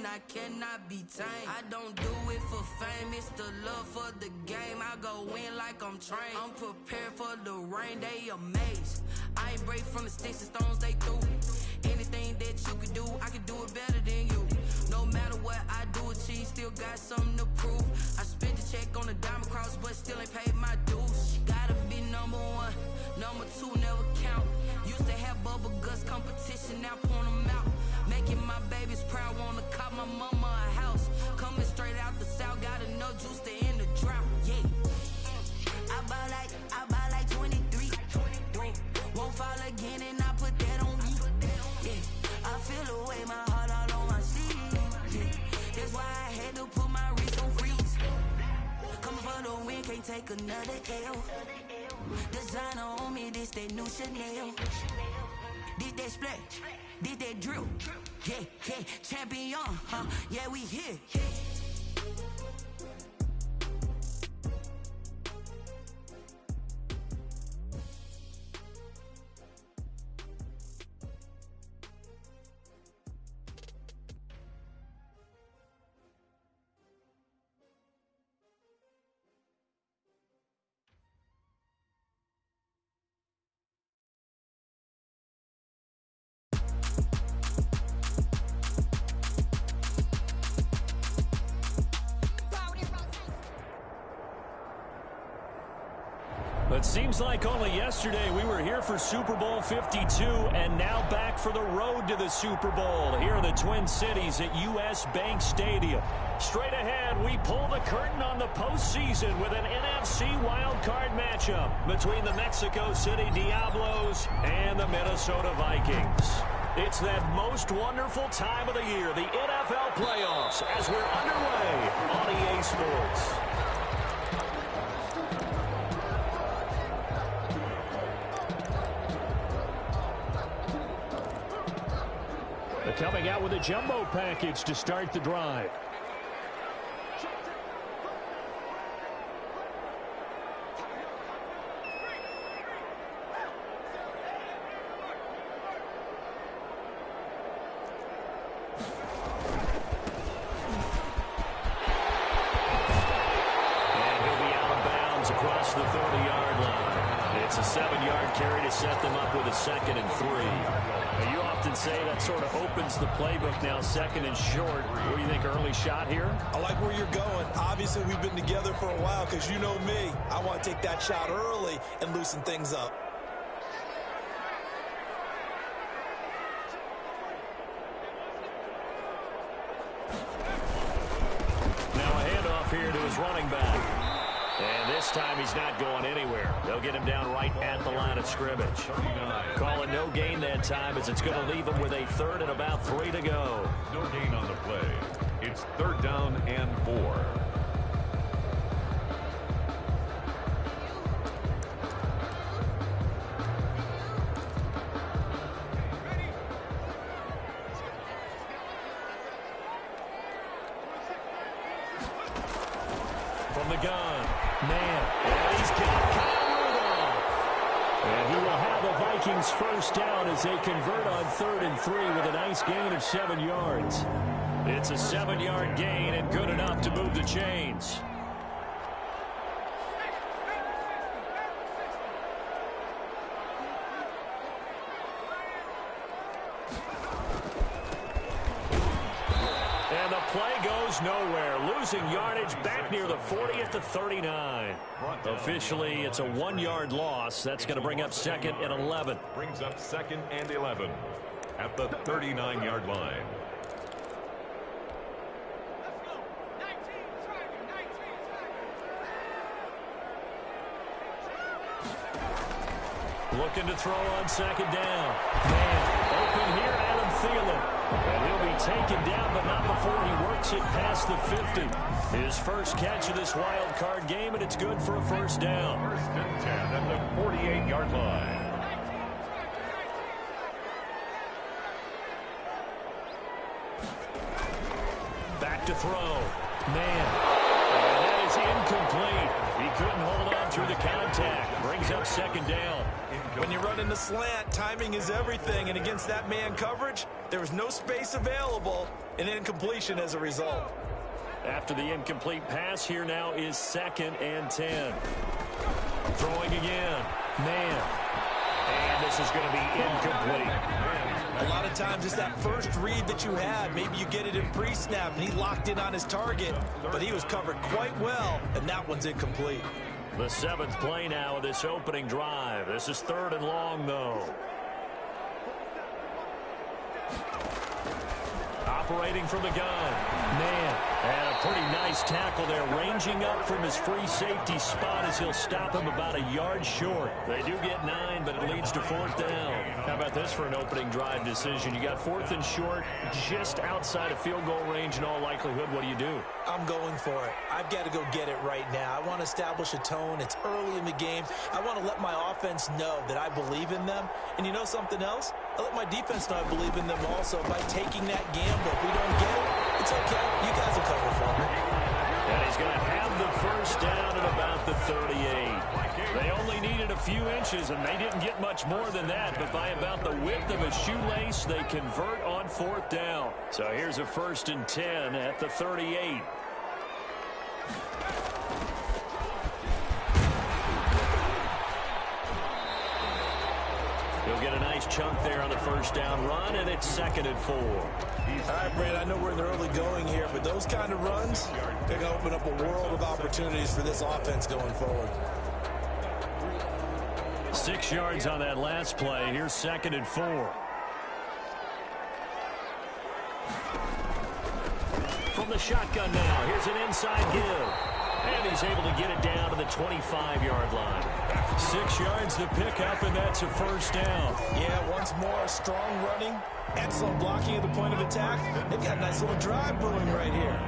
I cannot be tamed. I don't do it for fame, it's the love for the game. I go in like I'm trained. I'm prepared for the rain, they amazed. I ain't break from the sticks and stones they threw. Anything that you can do, I can do it better than you. No matter what I do, achieve, still got something to prove. I spent the check on the diamond cross, but still ain't paid my dues. Gotta be number one, number two never count. Used to have bubble guts competition, now point them out. Making my babies proud, wanna cop my mama a house. Coming straight out the south, got enough juice to end the drought. Yeah, I buy like 23. Won't fall again, and I put that on me. Yeah, I feel the way, my heart all on my sleeve. Yeah, that's why I had to put my wrist on freeze. Coming for the win, can't take another L. Designer on me, this that new Chanel. This that splash, this that drill. Yeah, yeah, champion, huh? Yeah, we here. It seems like only yesterday we were here for Super Bowl 52, and now back for the road to the Super Bowl here in the Twin Cities at U.S. Bank Stadium. Straight ahead, we pull the curtain on the postseason with an NFC wildcard matchup between the Mexico City Diablos and the Minnesota Vikings. It's that most wonderful time of the year, the NFL playoffs, as we're underway on EA Sports. Coming out with a jumbo package to start the drive. And he'll be out of bounds across the 30-yard line. It's a 7-yard carry to set them up with a 2nd and 3. You often say that sort of opens the playbook now, 2nd and short. What do you think, early shot here? I like where you're going. Obviously, we've been together for a while because you know me. I want to take that shot early and loosen things up. Now a handoff here to his running back. And this time he's not going anywhere. They'll get him down right at the line of scrimmage. Calling no gain that time as it's going to leave him with a 3rd and about 3 to go. No gain on the play. It's 3rd down and 4. From the gun. Man, and he's got Kyle Rudolph. And he will have the Vikings first down as they convert on 3rd and 3 with a nice gain of 7 yards. It's a 7-yard gain and good enough to move the chains. And the play goes nowhere. Losing yardage back near the 40 at the 39. Officially, it's a 1-yard loss. That's going to bring up 2nd and 11. Brings up 2nd and 11 at the 39-yard line. Looking to throw on 2nd down. Man, open here, Adam Thielen. And he'll be taken down, but not before he works it past the 50. His first catch of this wild card game, and it's good for a first down. 1st and 10 at the 48-yard line. Back to throw. Man. And that is incomplete. He couldn't hold on through the contact. Brings up 2nd down. When you run in the slant, timing is everything, and against that man coverage, there was no space available, and incompletion as a result. After the incomplete pass, here now is 2nd and 10. Throwing again. Man. And this is going to be incomplete. A lot of times it's that first read that you had. Maybe you get it in pre-snap, and he locked in on his target, but he was covered quite well, and that one's incomplete. The 7th play now of this opening drive. This is 3rd and long, though. Operating from the gun. Man, and a pretty nice tackle there, ranging up from his free safety spot as he'll stop him about a yard short. They do get 9, but it leads to 4th down. How about this for an opening drive decision? You got 4th and short, just outside of field goal range in all likelihood. What do? I'm going for it. I've got to go get it right now. I want to establish a tone. It's early in the game. I want to let my offense know that I believe in them. And you know something else? I let my defense know I believe in them also by taking that gamble. If we don't get it, it's okay. You guys will cover for me. And he's going to have the first down at about the 38. They only needed a few inches, and they didn't get much more than that. But by about the width of a shoelace, they convert on 4th down. So here's a 1st and 10 at the 38. He'll get a nice chunk there on the first down run, and it's 2nd and 4. All right, Brad, I know we're in the early going here, but those kind of runs, they're going to open up a world of opportunities for this offense going forward. 6 yards on that last play. Here's 2nd and 4. From the shotgun now, here's an inside give. And he's able to get it down to the 25-yard line. 6 yards to pick up, and that's a first down. Yeah, once more, strong running, excellent blocking at the point of attack. They've got a nice little drive brewing right here.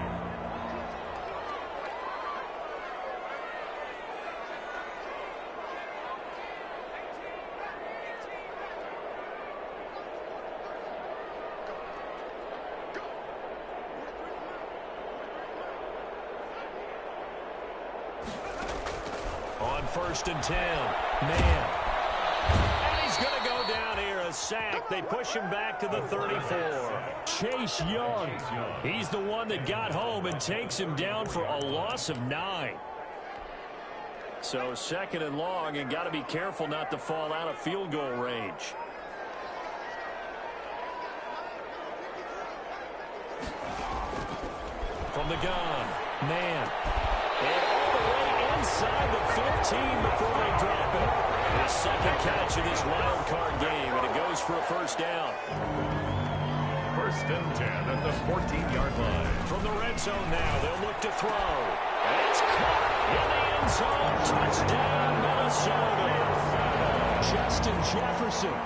On 1st and 10. Man. And he's going to go down here, a sack. They push him back to the 34. Chase Young. He's the one that got home and takes him down for a loss of 9. So 2nd and long, and got to be careful not to fall out of field goal range. From the gun. Man. And all the way inside the 15 before they drop it. His 2nd catch in this wild card game, and it goes for a first down. 1st and 10 at the 14-yard line. From the red zone now, they'll look to throw. And it's caught in the end zone. Touchdown, Minnesota. Justin Jefferson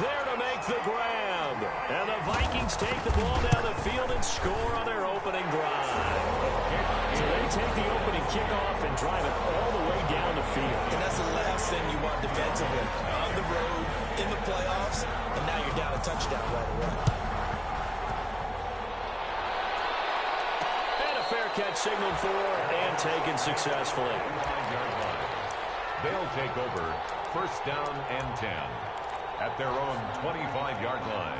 there to make the grab. And the Vikings take the ball down the field and score on their opening drive. So they take the opening kickoff and drive it all the way down the field. And that's the last thing you want defensively. On the road, in the playoffs, and now you're down a touchdown right away. And a fair catch signaled for and taken successfully. They'll take over 1st down and 10 at their own 25-yard line.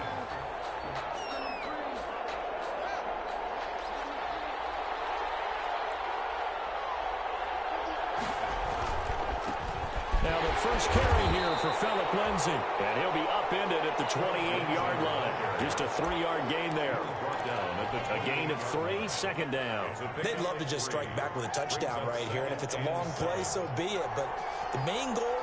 Now the first carry here for Phillip Lindsay. And he'll be upended at the 28-yard line. Just a 3-yard gain there. A gain of 3, 2nd down. They'd love to just strike back with a touchdown right here, and if it's a long play, so be it. But the main goal,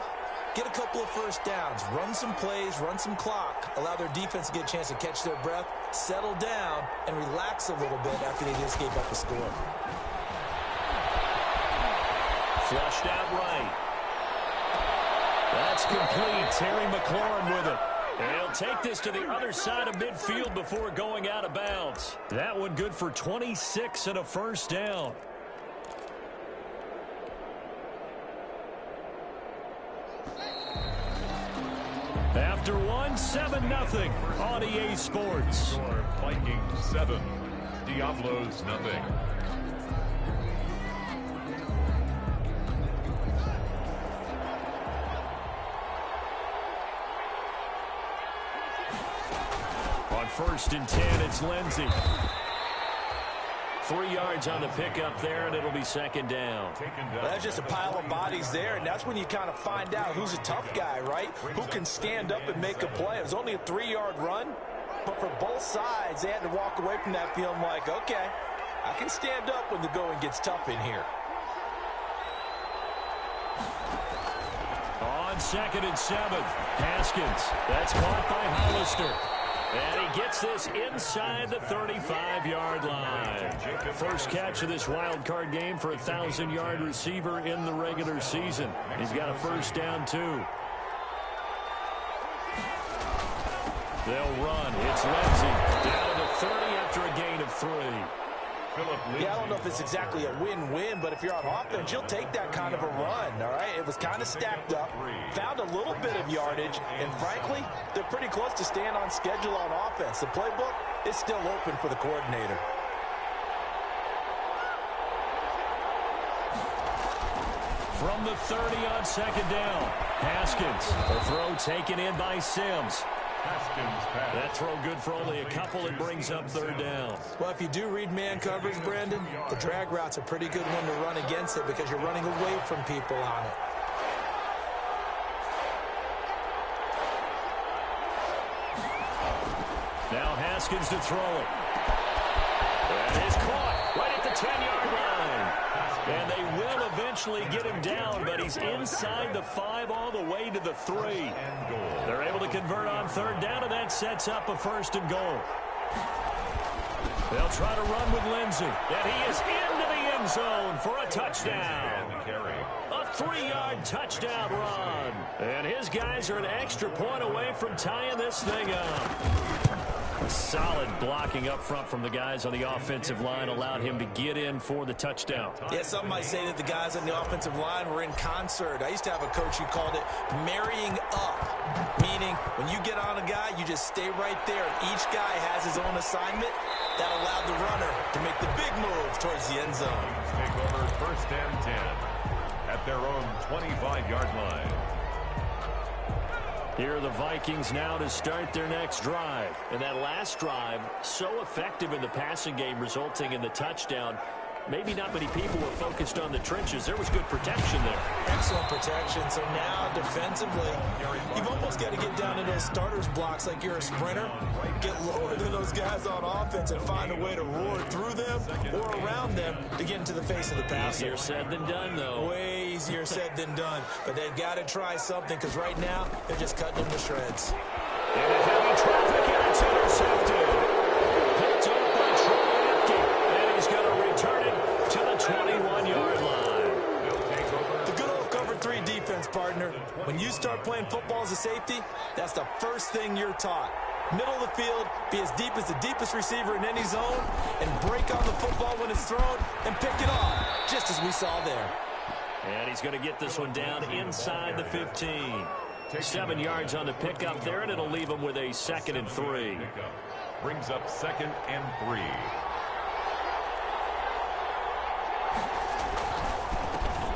get a couple of first downs, run some plays, run some clock, allow their defense to get a chance to catch their breath, settle down, and relax a little bit after they just gave up a score. Flushed out right. That's complete. Terry McLaurin with it. And he'll take this to the other side of midfield before going out of bounds. That one good for 26 and a first down. After one, 7-0 on EA Sports. Vikings 7, Diablos nothing. 1st and 10. It's Lindsey. 3 yards on the pickup there, and it'll be 2nd down. Well, that's just a pile of bodies there, and that's when you kind of find out who's a tough guy, right? Who can stand up and make a play. It was only a 3-yard run, but for both sides, they had to walk away from that feeling like, okay, I can stand up when the going gets tough in here. On 2nd and 7, Haskins. That's caught by Hollister. And he gets this inside the 35-yard line. First catch of this wild card game for a 1,000-yard receiver in the regular season. He's got a 1st down, too. They'll run. It's Lindsey down to the 30 after a gain of 3. Yeah, I don't know if it's exactly a win-win, but if you're on offense, you'll take that kind of a run, all right? It was kind of stacked up, found a little bit of yardage, and frankly, they're pretty close to staying on schedule on offense. The playbook is still open for the coordinator. From the 30 on 2nd down, Haskins. The throw taken in by Sims. That throw good for only a couple. It brings up 3rd down. Well, if you do read man coverage, Brandon, the drag route's a pretty good one to run against it because you're running away from people on it. Now Haskins to throw it. That is caught right at the 10-yard line. And they will eventually get him down, but he's inside the 5 all the way to the 3. They're able to convert on 3rd down, and that sets up a 1st and goal. They'll try to run with Lindsey, and he is into the end zone for a touchdown. A 3-yard touchdown run. And his guys are an extra point away from tying this thing up. Solid blocking up front from the guys on the offensive line allowed him to get in for the touchdown. Yeah, some might say that the guys on the offensive line were in concert. I used to have a coach who called it marrying up, meaning when you get on a guy, you just stay right there. Each guy has his own assignment. That allowed the runner to make the big move towards the end zone. Take over 1st and 10 at their own 25-yard line. Here are the Vikings now to start their next drive. And that last drive, so effective in the passing game, resulting in the touchdown. Maybe not many people were focused on the trenches. There was good protection there. Excellent protection. So now defensively, you've almost got to get down to those starters blocks like you're a sprinter. Get lower than those guys on offense and find a way to roar through them or around them to get into the face of the passer. Easier said than done, though. Way easier said than done. But they've got to try something because right now they're just cutting them to shreds. And a heavy traffic, and it's intercepted. Picked up by Troy, and he's going to return it to the 21-yard line. The good old cover 3 defense, partner. When you start playing football as a safety, that's the first thing you're taught. Middle of the field, be as deep as the deepest receiver in any zone, and break on the football when it's thrown and pick it off, just as we saw there. And he's going to get this one down inside the 15. 7 yards on the pickup there, and it'll leave him with a 2nd and 3. Brings up 2nd and 3.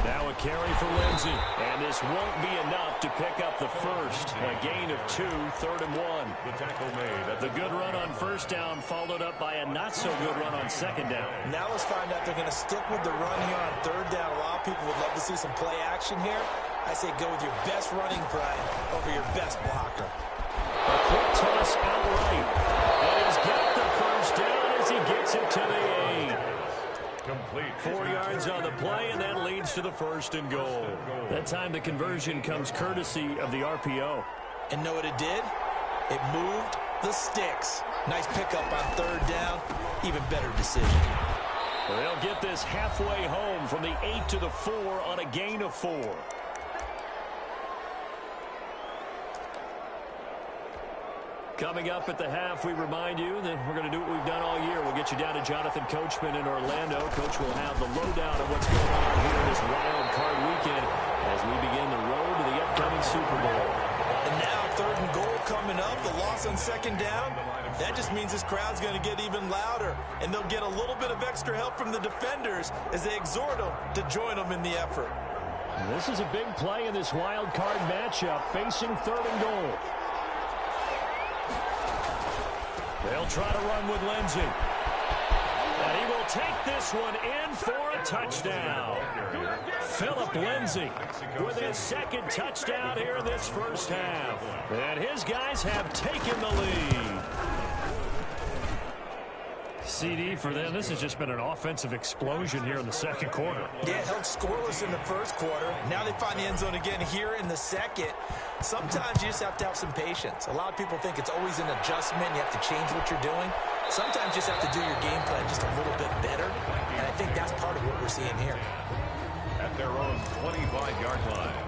Now a carry for Lindsey, and this won't be enough to pick up the 1st. A gain of 2, 3rd and 1. The tackle made. The good run on 1st down followed up by a not-so-good run on 2nd down. Now let's find out they're going to stick with the run here on 3rd down. A lot of people would love to see some play action here. I say go with your best running pride over your best blocker. A quick toss outright. And he's got the 1st down as he gets it to the 8. Complete. 4 yards on the play, and that leads to the 1st and goal. That time the conversion comes courtesy of the RPO. And know what it did? It moved the sticks. Nice pickup on 3rd down. Even better decision. They'll get this halfway home from the 8 to the 4 on a gain of 4. Coming up at the half, we remind you that we're going to do what we've done all year. We'll get you down to Jonathan Coachman in Orlando. Coach will have the lowdown of what's going on here this wild card weekend as we begin the road to the upcoming Super Bowl. And now 3rd and goal coming up. The loss on 2nd down. That just means this crowd's going to get even louder. And they'll get a little bit of extra help from the defenders as they exhort them to join them in the effort. And this is a big play in this wild card matchup facing 3rd and goal. They'll try to run with Lindsey. And he will take this one in for a touchdown. Phillip Lindsay with his second touchdown here in this first half. And his guys have taken the lead. CD for them. This has just been an offensive explosion here in the second quarter. Yeah, held scoreless in the first quarter. Now they find the end zone again here in the second. Sometimes you just have to have some patience. A lot of people think it's always an adjustment. You have to change what you're doing. Sometimes you just have to do your game plan just a little bit better. And I think that's part of what we're seeing here. At their own 25-yard line.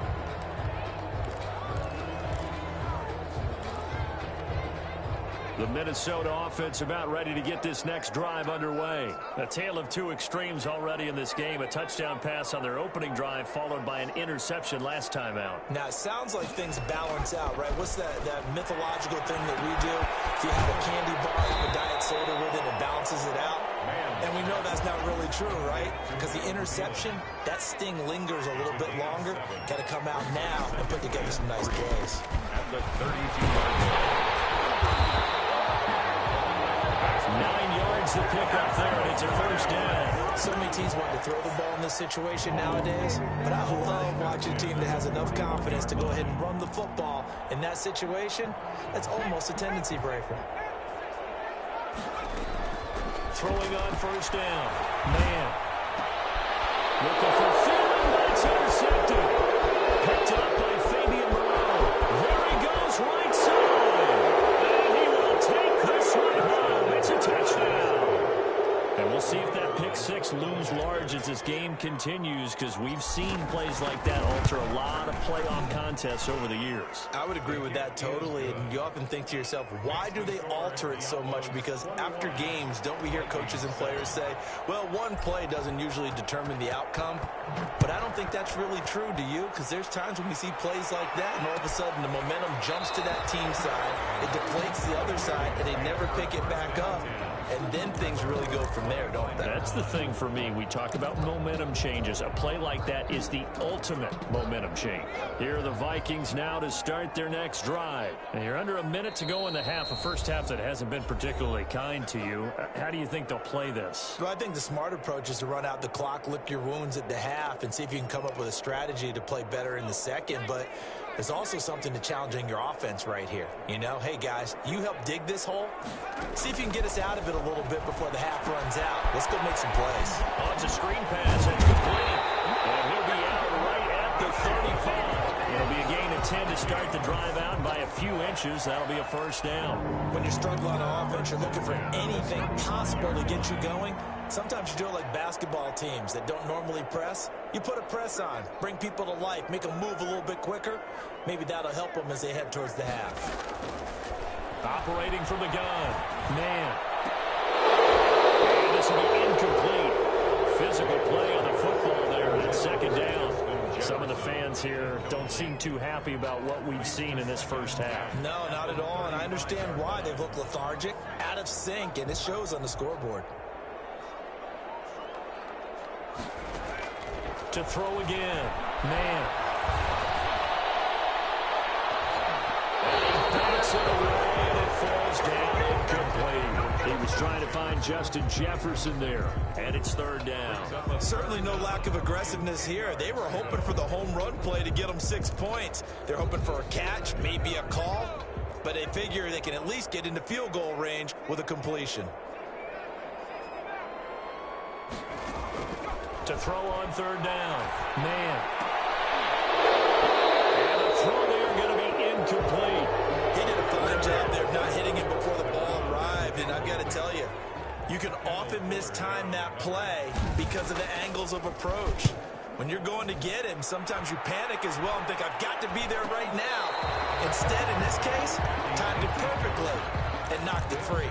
The Minnesota offense about ready to get this next drive underway. A tale of two extremes already in this game. A touchdown pass on their opening drive followed by an interception last time out. Now, it sounds like things balance out, right? What's that mythological thing that we do? If you have a candy bar, have a diet soda with it, it balances it out. And we know that's not really true, right? Because the interception, that sting lingers a little bit longer. Got to come out now and put together some nice plays. At the 32-yard line. 9 yards to pick up there, and it's a first down. So many teams want to throw the ball in this situation nowadays, but I love watching a team that has enough confidence to go ahead and run the football. In that situation, that's almost a tendency breaker. Throwing on first down. Man. Looking for Thielen, but it's intercepted. Picked up by Fabian Moreau. There he goes, right side. And he will take this one home. It's a touchdown. And we'll see if that pick six looms large as this game continues, because we've seen plays like that alter a lot of playoff contests over the years. I would agree with that totally, and you often think to yourself, why do they alter it so much? Because after games, don't we hear coaches and players say, well, one play doesn't usually determine the outcome? But I don't think that's really true, do you? Because there's times when we see plays like that, and all of a sudden the momentum jumps to that team side, it deflates the other side, and they never pick it back up. And then things really go from there, don't they? That's the thing for me. We talk about momentum changes. A play like that is the ultimate momentum change. Here are the Vikings now to start their next drive. And you're under a minute to go in the half, a first half that hasn't been particularly kind to you. How do you think they'll play this? Well, I think the smart approach is to run out the clock, lick your wounds at the half, and see if you can come up with a strategy to play better in the second. But there's also something to challenging your offense right here. You know, hey, guys, you help dig this hole. See if you can get us out of it a little bit before the half runs out. Let's go make some plays. Oh, it's a screen pass. It's complete. And he'll be out right at the 35. It'll be a gain of 10 to start the drive out, and by a few inches, that'll be a first down. When you're struggling on offense, you're looking for anything possible to get you going. Sometimes you do it like basketball teams that don't normally press. You put a press on, bring people to life, make them move a little bit quicker. Maybe that'll help them as they head towards the half. Operating from the gun. Man. And this will be incomplete. Physical play on the football there. And it's second down. Some of the fans here don't seem too happy about what we've seen in this first half. No, not at all. And I understand why. They look lethargic, out of sync, and it shows on the scoreboard. To throw again. Man. And he bats it away, and it falls down incomplete. He was trying to find Justin Jefferson there, and it's third down. Certainly no lack of aggressiveness here. They were hoping for the home run play to get them 6 points. They're hoping for a catch, maybe a call, but they figure they can at least get into field goal range with a completion. To throw on third down. Man. And the throw there going to be incomplete. He did a fine job there of not hitting it before the ball arrived, and I've got to tell you, you can often mistime that play because of the angles of approach. When you're going to get him, sometimes you panic as well and think, I've got to be there right now. Instead, in this case, timed it perfectly and knocked it free.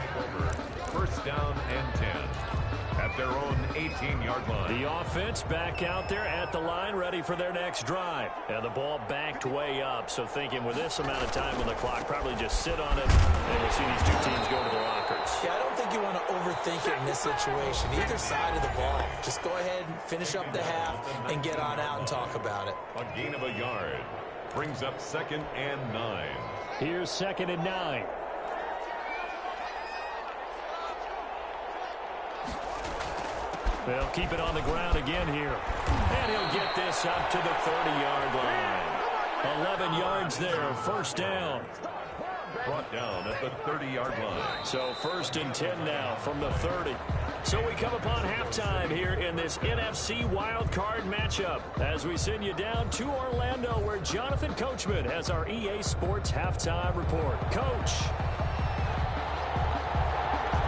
First down and 10. At their own 18-yard line. The offense back out there at the line, ready for their next drive. And the ball backed way up, so thinking with this amount of time on the clock, probably just sit on it, and we'll see these two teams go to the lockers. Yeah, I don't think you want to overthink it in this situation. Either side of the ball. Just go ahead and finish up the half and get on out and talk about it. A gain of a yard. Brings up 2nd and 9. Here's 2nd and 9. They'll keep it on the ground again here. And he'll get this up to the 30-yard line. 11 yards there, first down. Brought down at the 30-yard line. So 1st and 10 now from the 30. So we come upon halftime here in this NFC wildcard matchup as we send you down to Orlando where Jonathan Coachman has our EA Sports halftime report. Coach.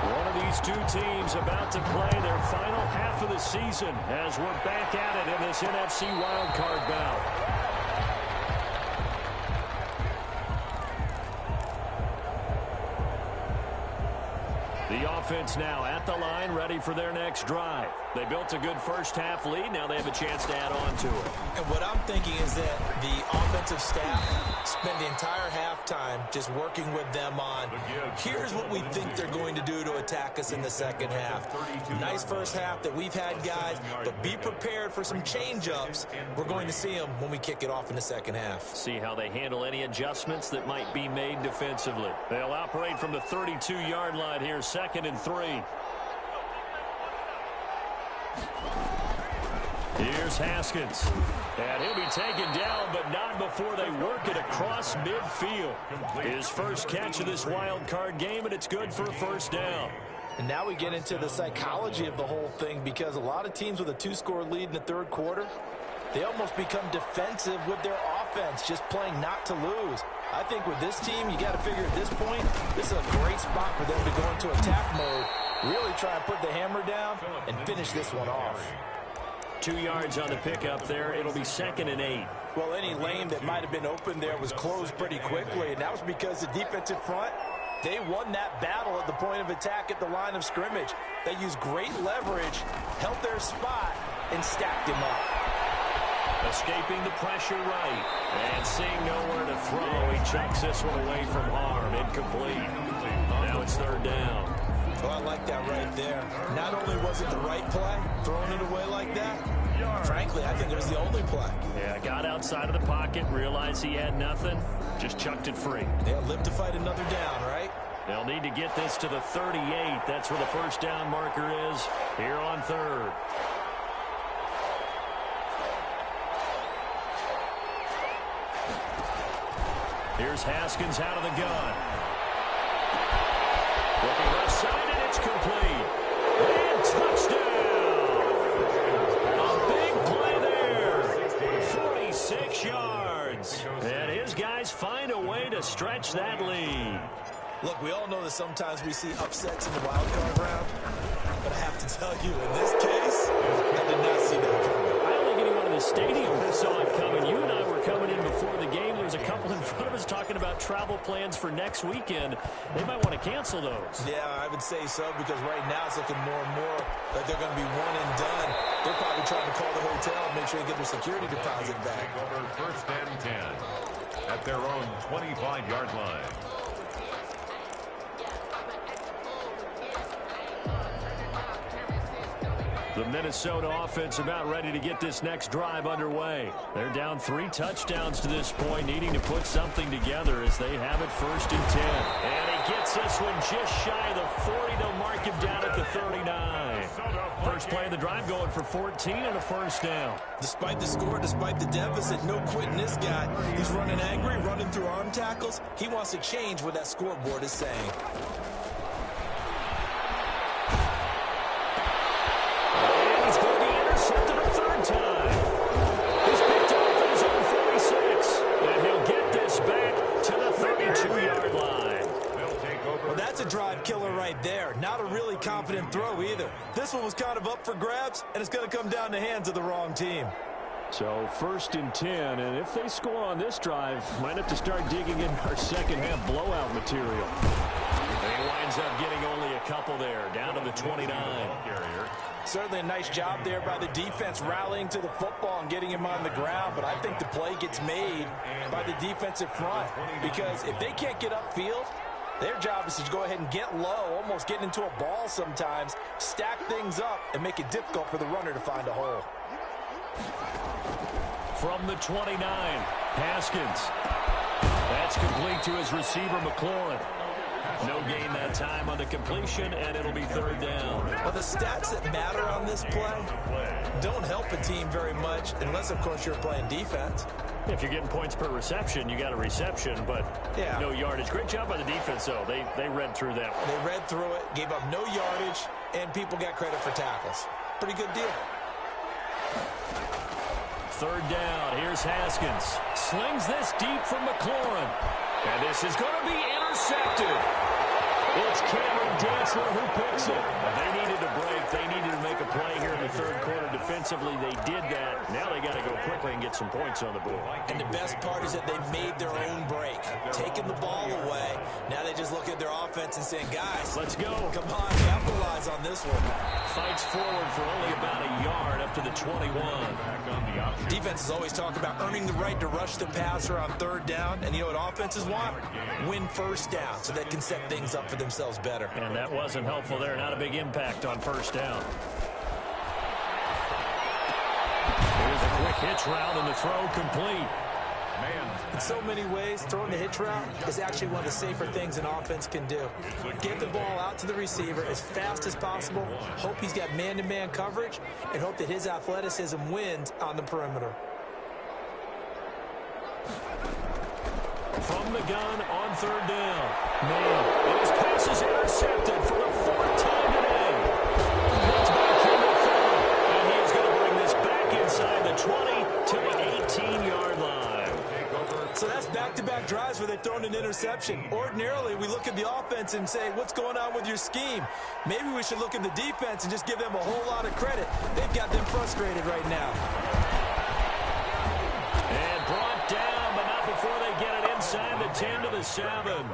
One of these two teams about to play their final half of the season as we're back at it in this NFC wildcard bout. The offense now at the line, ready for their next drive. They built a good first half lead. Now they have a chance to add on to it. And what I'm thinking is that the offensive staff spent the entire halftime just working with them on, here's what we think they're going to do to attack us in the second half. Nice first half that we've had, guys, but be prepared for some change-ups. We're going to see them when we kick it off in the second half. See how they handle any adjustments that might be made defensively. They'll operate from the 32-yard line here, 2nd and 3. Here's Haskins. And he'll be taken down, but not before they work it across midfield. His first catch of this wild card game, and it's good for a first down. And now we get into the psychology of the whole thing, because a lot of teams with a 2-score lead in the third quarter, they almost become defensive with their offense, just playing not to lose. I think with this team, you got to figure at this point, this is a great spot for them to go into attack mode, really try and put the hammer down and finish this one off. 2 yards on the pickup there. It'll be 2nd and 8. Well, any lane that might have been open there was closed pretty quickly, and that was because the defensive front, they won that battle at the point of attack at the line of scrimmage. They used great leverage, held their spot, and stacked him up. Escaping the pressure right. And seeing nowhere to throw, he chucks this one away from harm. Incomplete. Now it's 3rd down. Oh, I like that right there. Not only was it the right play, throwing it away like that, frankly, I think it was the only play. Yeah, got outside of the pocket, realized he had nothing, just chucked it free. They'll live to fight another down, right? They'll need to get this to the 38. That's where the first down marker is here on 3rd. Here's Haskins out of the gun. Looking left side, and it's complete. And touchdown! A big play there. 46 yards. And his guys find a way to stretch that lead. Look, we all know that sometimes we see upsets in the wild card round. But I have to tell you, in this case, I did not see that coming. I don't think anyone in the stadium saw it coming. You and I were coming in before the game. There was a couple in front of us talking about travel plans for next weekend. They might want to cancel those. Yeah, I would say so, because right now it's looking more and more like they're going to be one and done. They're probably trying to call the hotel and make sure they get their security deposit back. Over 1st and 10 at their own 25-yard line. The Minnesota offense about ready to get this next drive underway. They're down 3 touchdowns to this point, needing to put something together as they have it 1st and 10. And he gets this one just shy of the 40. They'll mark him down at the 39. First play of the drive going for 14 and a first down. Despite the score, despite the deficit, no quitting this guy. He's running angry, running through arm tackles. He wants to change what that scoreboard is saying. Drive killer right there. Not a really confident throw either. This one was kind of up for grabs, and it's going to come down the hands of the wrong team. So 1st and 10, and if they score on this drive, might have to start digging in our second half blowout material. And he winds up getting only a couple there, down to the 29. Certainly a nice job there by the defense rallying to the football and getting him on the ground, but I think the play gets made by the defensive front, because if they can't get upfield, their job is to go ahead and get low, almost get into a ball sometimes, stack things up, and make it difficult for the runner to find a hole. From the 29, Haskins. That's complete to his receiver, McLaurin. No gain that time on the completion, and it'll be 3rd down. Well, the stats that matter on this this play don't help a team very much unless, of course, you're playing defense. If you're getting points per reception, you got a reception, but no yardage. Great job by the defense, though. They read through that. They read through it, gave up no yardage, and people got credit for tackles. Pretty good deal. Third down. Here's Haskins. Slings this deep from McLaurin. And this is going to be intercepted. It's Cameron Dantzler who picks it. They needed a break. They needed to make a play here in the third quarter. Defensively, they did that. Now they got to go quickly and get some points on the board. And the best part is that they made their own break. Taking the ball away. Now they just look at their offense and saying, guys, let's go. Come on, capitalize on this one. Fights forward for only about a yard up to the 21. Defenses always talk about earning the right to rush the passer on third down. And you know what offenses want? Win first down so they can set things up for themselves better. And that wasn't helpful there. Not a big impact on first down. Here's a quick hitch route and the throw complete. In so many ways, throwing the hitch route is actually one of the safer things an offense can do. Get the ball out to the receiver as fast as possible, hope he's got man-to-man coverage, and hope that his athleticism wins on the perimeter. From the gun on third down. And his pass is intercepted for the fourth time today. Cuts back from the field, and he is going to bring this back inside the 20 to the 18-yard line. So that's back-to-back drives where they've thrown an interception. Ordinarily, we look at the offense and say, what's going on with your scheme? Maybe we should look at the defense and just give them a whole lot of credit. They've got them frustrated right now. And brought down, but not before they get it inside the 10 to the 7.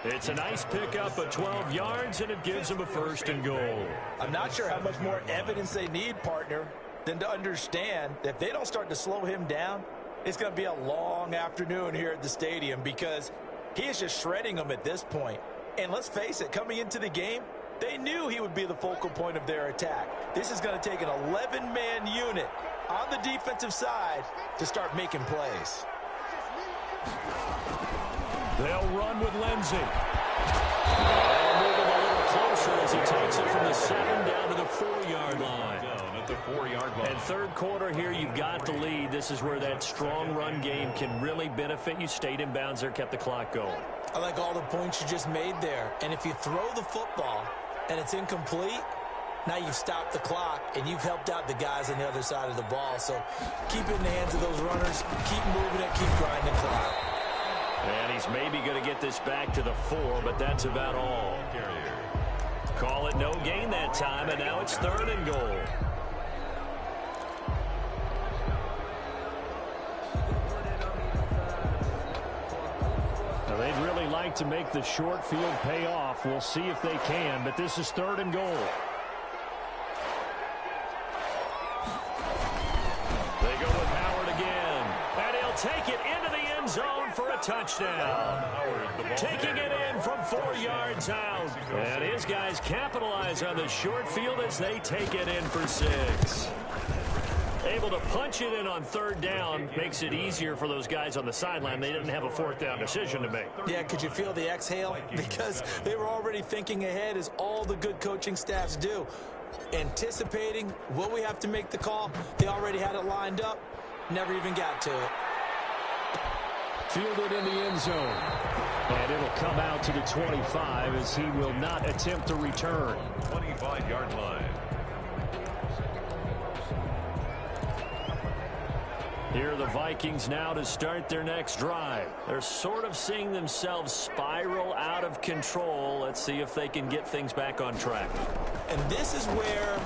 It's a nice pickup of 12 yards, and it gives them a first and goal. I'm not sure how much more evidence they need, partner, than to understand that if they don't start to slow him down, it's going to be a long afternoon here at the stadium because he is just shredding them at this point. And let's face it, coming into the game, they knew he would be the focal point of their attack. This is going to take an 11-man unit on the defensive side to start making plays. They'll run with Lindsey. And moving a little closer as he takes it from the 7 down to the 4-yard line. And third quarter here, you've got the lead. This is where that strong run game can really benefit you. Stayed in bounds there, kept the clock going. I like all the points you just made there. And if you throw the football and it's incomplete, now you've stopped the clock and you've helped out the guys on the other side of the ball. So keep it in the hands of those runners. Keep moving it. Keep grinding clock. And he's maybe going to get this back to the 4, but that's about all. Call it no gain that time, and now it's third and goal. Now they'd really like to make the short field pay off. We'll see if they can, but this is third and goal. They go with Howard again, and he'll take it into the end zone for a touchdown. Taking it in from 4 yards out. And his guys capitalize on the short field as they take it in for 6. Able to punch it in on third down makes it easier for those guys on the sideline. They didn't have a fourth down decision to make. Yeah, could you feel the exhale? Because they were already thinking ahead, as all the good coaching staffs do. Anticipating, will we have to make the call? They already had it lined up. Never even got to it. Fielded in the end zone. And it'll come out to the 25 as he will not attempt to return. 25-yard line. Here are the Vikings now to start their next drive. They're sort of seeing themselves spiral out of control. Let's see if they can get things back on track. And this is where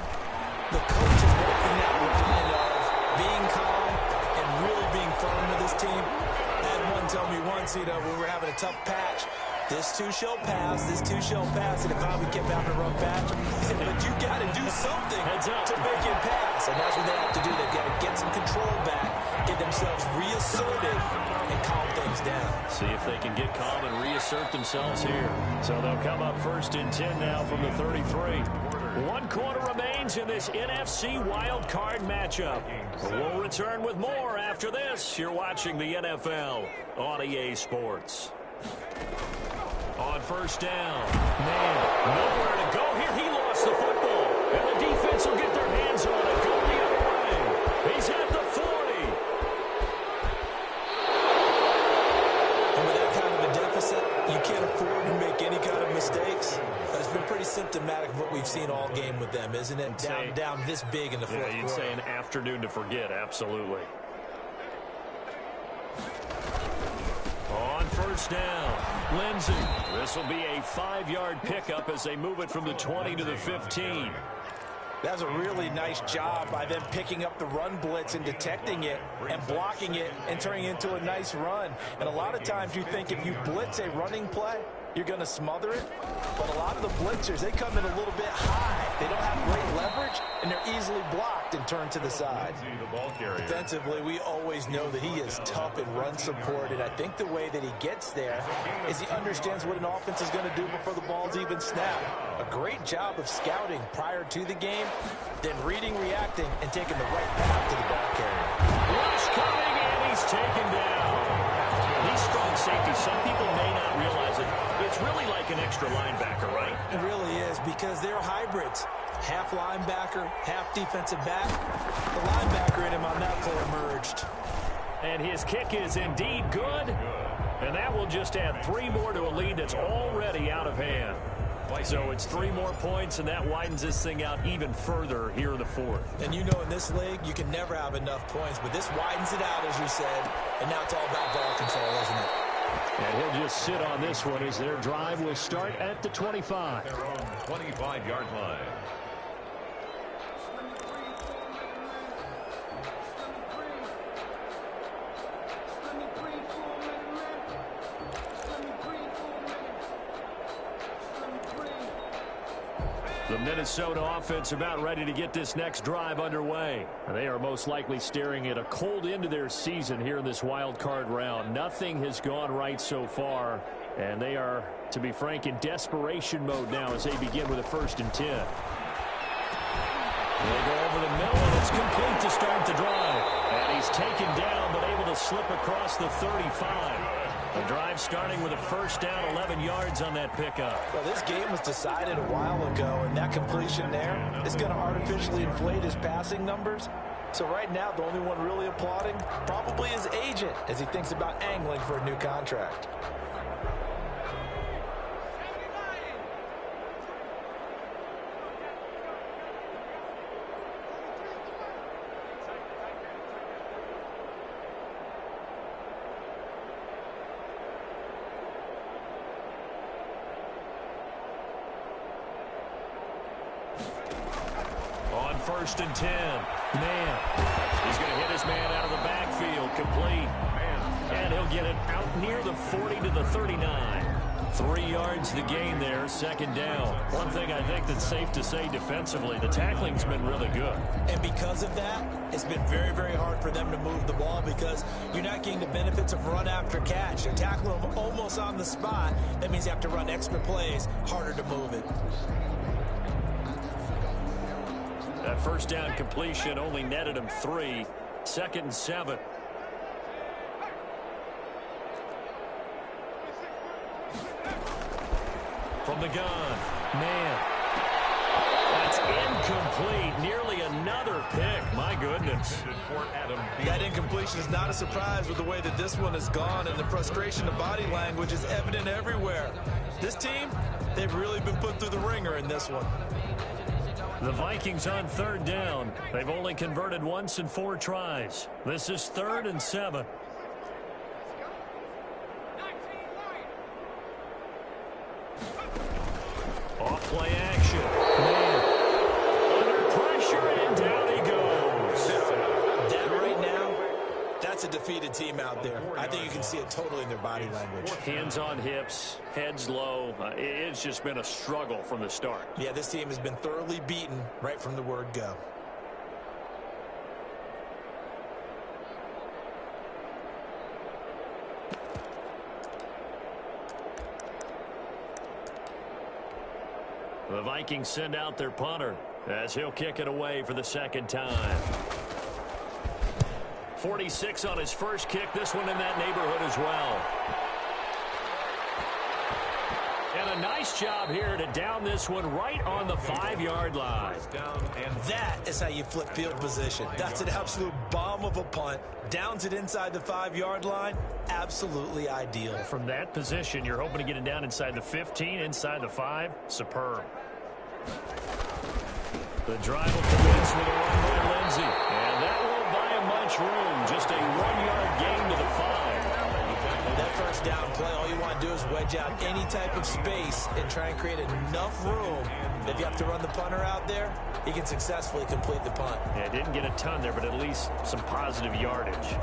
the coach is walking that line of being calm and really being firm with this team. I had one tell me once, when we were having a tough patch, this too shall pass, this too shall pass. And if we kept having a rough patch, he said, but you got to do something to make it pass. And that's what they have to do. They've got to get some control back, get themselves reasserted, and calm things down. See if they can get calm and reassert themselves here. So they'll come up first and 10 now from the 33. 1 quarter remains in this NFC wild card matchup. We'll return with more after this. You're watching the NFL on EA Sports. On first down, man, nowhere to go here. He lost the football, and the defense will get their hands isn't it? Down this big in the fourth quarter. You'd say an afternoon to forget, absolutely. On first down, Lindsey. This will be a 5-yard pickup as they move it from the 20 to the 15. That's a really nice job by them picking up the run blitz and detecting it and blocking it and turning it into a nice run. And a lot of times you think if you blitz a running play, you're going to smother it. But a lot of the blitzers, they come in a little bit high. They don't have great leverage, and they're easily blocked and turned to the side. Defensively, we always know that he is tough in run support, and I think the way that he gets there is he understands what an offense is going to do before the ball's even snapped. A great job of scouting prior to the game, then reading, reacting, and taking the right path to the ball carrier. Rush coming, and he's taken down. These strong safeties, some people may not realize it. It's really like an extra linebacker, right? It really is, because they're hybrids. Half linebacker, half defensive back. The linebacker in him on that play emerged. And his kick is indeed good. And that will just add 3 more to a lead that's already out of hand. So it's 3 more points, and that widens this thing out even further here in the fourth. And you know in this league, you can never have enough points, but this widens it out, as you said, and now it's all about ball control, isn't it? And he'll just sit on this one as their drive will start at the 25. Their own 25-yard line. The Minnesota offense about ready to get this next drive underway. They are most likely staring at a cold end to their season here in this wild card round. Nothing has gone right so far, and they are, to be frank, in desperation mode now as they begin with a 1st and 10. They go over the middle, and it's complete to start the drive. And he's taken down, but able to slip across the 35. The drive starting with a 1st down, 11 yards on that pickup. Well, this game was decided a while ago, and that completion there is going to artificially inflate his passing numbers. So right now, the only one really applauding probably his agent as he thinks about angling for a new contract. On 1st and 10, man. He's going to hit his man out of the backfield, complete. And he'll get it out near the 40 to the 39. 3 yards the gain there, 2nd down. One thing I think that's safe to say defensively, the tackling's been really good. And because of that, it's been very, very hard for them to move the ball because you're not getting the benefits of run after catch. You're tackling them almost on the spot. That means you have to run extra plays, harder to move it. That 1st down completion only netted him 3. 2nd and 7. From the gun, man. That's incomplete. Nearly another pick. My goodness. That incompletion is not a surprise with the way that this one has gone, and the frustration of body language is evident everywhere. This team, they've really been put through the ringer in this one. The Vikings on 3rd down. They've only converted once in 4 tries. This is 3rd and 7. Off play action. Man. Under pressure, and down he goes. That right now, that's a defeated team out there. I think you can see it totally in their body language. Hands on hips, heads low. It's just been a struggle from the start. Yeah, this team has been thoroughly beaten right from the word go. The Vikings send out their punter as he'll kick it away for the 2nd time. 46 on his first kick. This one in that neighborhood as well. And a nice job here to down this one right on the 5-yard line. That is how you flip field position. That's an absolute bomb of a punt. Downs it inside the 5-yard line. Absolutely ideal. From that position, you're hoping to get it down inside the 15, inside the 5. Superb. The drive will commence with a run by Lindsey. And that won't buy him much room. Just a 1-yard gain to the 5. That first down play, all you want to do is wedge out any type of space and try and create enough room that if you have to run the punter out there, he can successfully complete the punt. Yeah, didn't get a ton there, but at least some positive yardage.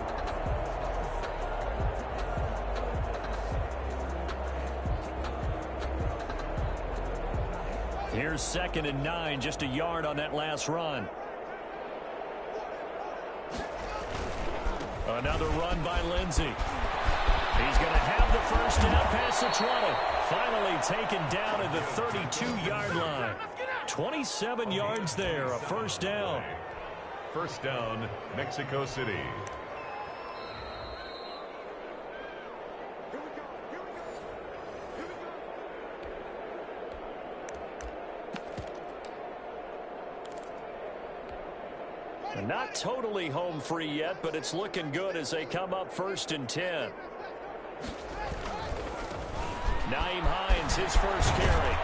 Here's 2nd and 9, just a yard on that last run. Another run by Lindsey. He's going to have the first down past the 20. Finally taken down at the 32-yard line. 27 yards there, a first down. First down, Mexico City. Not totally home free yet, but it's looking good as they come up 1st and 10. Naeem Hines, his first carry.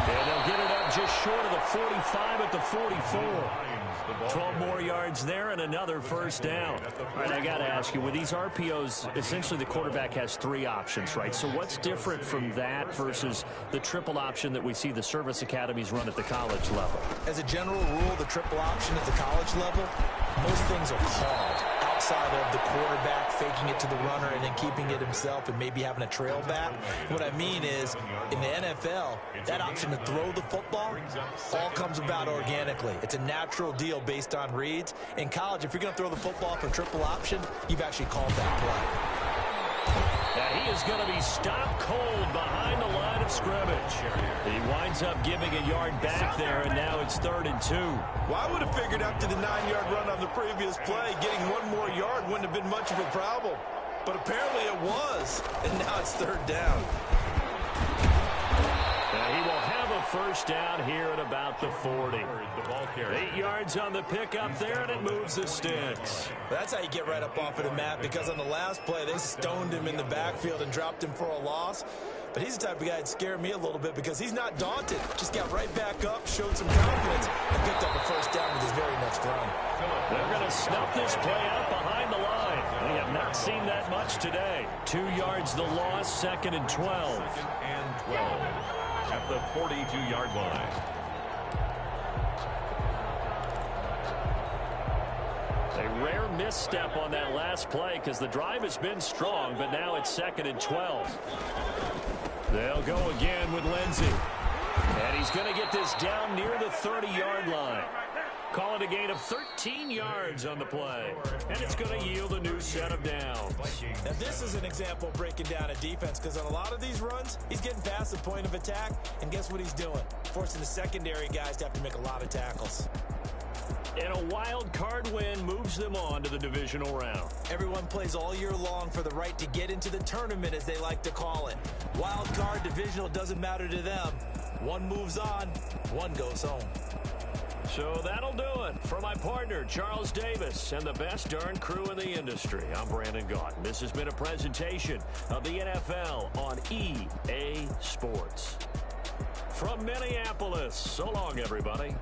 And they'll get it up just short of the 45 at the 44. 12 more yards there and another first down. All right, I got to ask you, with these RPOs, essentially the quarterback has 3 options, right? So what's different from that versus the triple option that we see the service academies run at the college level? As a general rule, the triple option at the college level, most things are called outside of the quarterback faking it to the runner and then keeping it himself and maybe having a trail back. What I mean is, in the NFL, that option to throw the football all comes about organically. It's a natural deal based on reads. In college, if you're going to throw the football for triple option, you've actually called that play. Now he is going to be stopped cold behind the line of scrimmage. He winds up giving a yard back there, and now it's 3rd and 2. Well, I would have figured after the 9-yard run on the previous play, getting 1 more yard wouldn't have been much of a problem. But apparently it was, and now it's 3rd down. Now he will have a first down here at about the 40. 8 yards on the pickup there, and it moves the sticks. That's how you get right up off of the mat, because on the last play, they stoned him in the backfield and dropped him for a loss. But he's the type of guy that scared me a little bit because he's not daunted. Just got right back up, showed some confidence, and picked up a first down with his very next run. They're going to snuff this play out behind the line. We have not seen that much today. 2 yards the loss, 2nd and 12. 2nd and 12 at the 42-yard line. A rare misstep on that last play because the drive has been strong, but now it's 2nd and 12. They'll go again with Lindsey. And he's going to get this down near the 30-yard line. Call it a gain of 13 yards on the play. And it's going to yield a new set of downs. Now this is an example of breaking down a defense, because on a lot of these runs, he's getting past the point of attack, and guess what he's doing? Forcing the secondary guys to have to make a lot of tackles. And a wild card win moves them on to the divisional round. Everyone plays all year long for the right to get into the tournament, as they like to call it. Wild card, divisional, doesn't matter to them. One moves on, one goes home. So that'll do it. For my partner, Charles Davis, and the best darn crew in the industry, I'm Brandon Gaudin. This has been a presentation of the NFL on EA Sports. From Minneapolis, so long, everybody.